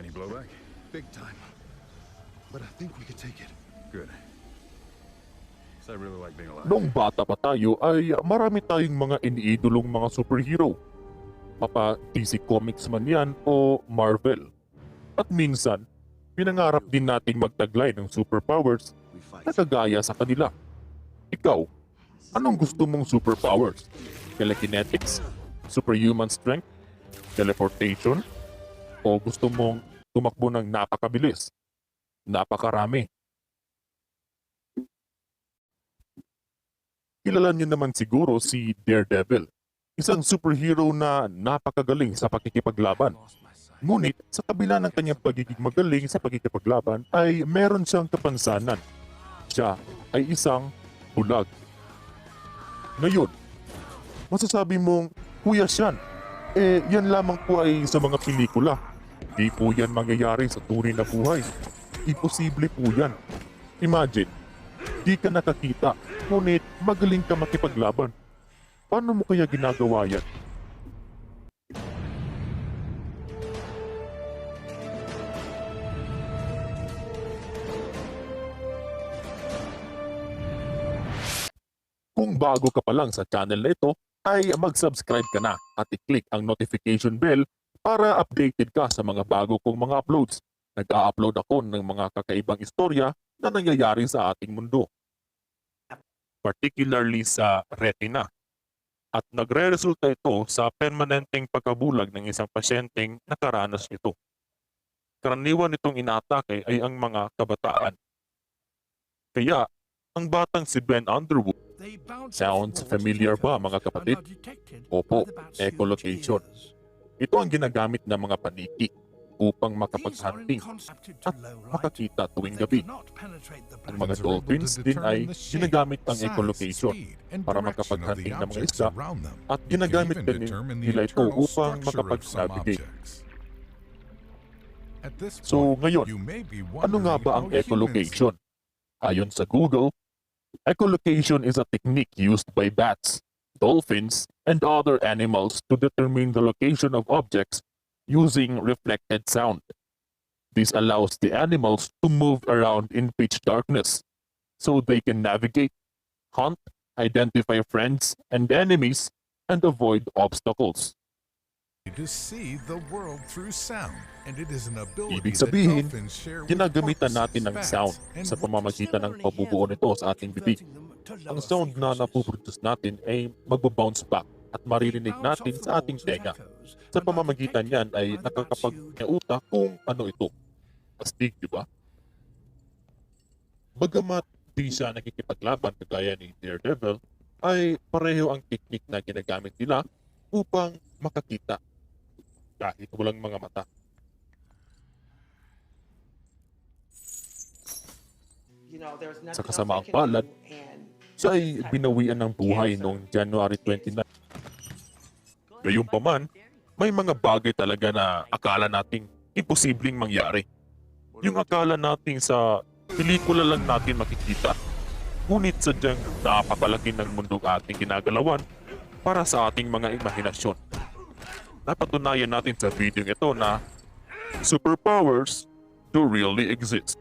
Any blowback? Big time. But I think we could take it. Good. 'Cause I really like being alive. Noong bata pa tayo ay marami tayong mga iniidolong mga superhero. Mapa DC Comics man yan o Marvel. At minsan, pinangarap din nating magtaglay ng superpowers We fight. na kagaya sa kanila. Ikaw, anong gusto mong superpowers? Telekinetics? Superhuman strength? Teleportation? O gusto mong tumakbo ng napakabilis? Napakarami? Kilala niyo naman siguro si Daredevil, isang superhero na napakagaling sa pakikipaglaban. Ngunit sa kabila ng kanyang pagiging magaling sa pakikipaglaban ay meron siyang kapansanan. Siya ay isang bulag. Ngayon, masasabi mong, Kuya Sean, yan lamang po ay sa mga pelikula. Di po yan mangyayari sa tunay na buhay. Imposible po yan. Imagine, di ka nakakita, ngunit magaling ka makipaglaban. Paano mo kaya ginagawa yan? Kung bago ka pa lang sa channel na ito, ay mag-subscribe ka na at i-click ang notification bell para updated ka sa mga bago kong mga uploads. Nag-a-upload ako ng mga kakaibang istorya na nangyayari sa ating mundo, particularly sa retina. At nagre-resulta ito sa permanenteng pagkabulag ng isang pasyenteng nakaranas nito. Karaniwan nitong inaatake ay ang mga kabataan. Kaya, ang batang si Ben Underwood, sounds familiar ba mga kapatid? Opo, echolocation. Ito ang ginagamit ng mga paniki upang makapag-hunting at makakita tuwing gabi. Ang mga dolphins din ay ginagamit ang echolocation para makapag-hunting ng mga isda at ginagamit din nila ito upang makapag-navigate. So ngayon, ano nga ba ang echolocation? Ayon sa Google, echolocation is a technique used by bats, dolphins, and other animals to determine the location of objects using reflected sound. This allows the animals to move around in pitch darkness so they can navigate, hunt, identify friends and enemies, and avoid obstacles. To see the world through sound, and it is an ability Ibig that sabihin, dolphins share with ginagamitan porpoises, natin ng bats, sound and sa pamamagitan ng pabubuo nito sa ating bibig. Ang sound na napuproduce natin ay magbabounce back at maririnig natin sa ating tenga. Sa pamamagitan niyan ay nakakapag-utak kung ano ito. Astig, di ba? Bagamat di siya nakikipaglaban kagaya ni Daredevil, ay pareho ang technique na ginagamit nila upang makakita kahit walang mga mata. Sa kasamaang palad, siya ay binawian ng buhay noong January 29. Gayunpaman, may mga bagay talaga na akala nating imposibleng mangyari. Yung akala nating sa pelikula lang natin makikita. Ngunit sadyang napakalaki ng mundong ating ginagalawan para sa ating mga imahinasyon. Napatunayan natin sa video ito na superpowers do really exist.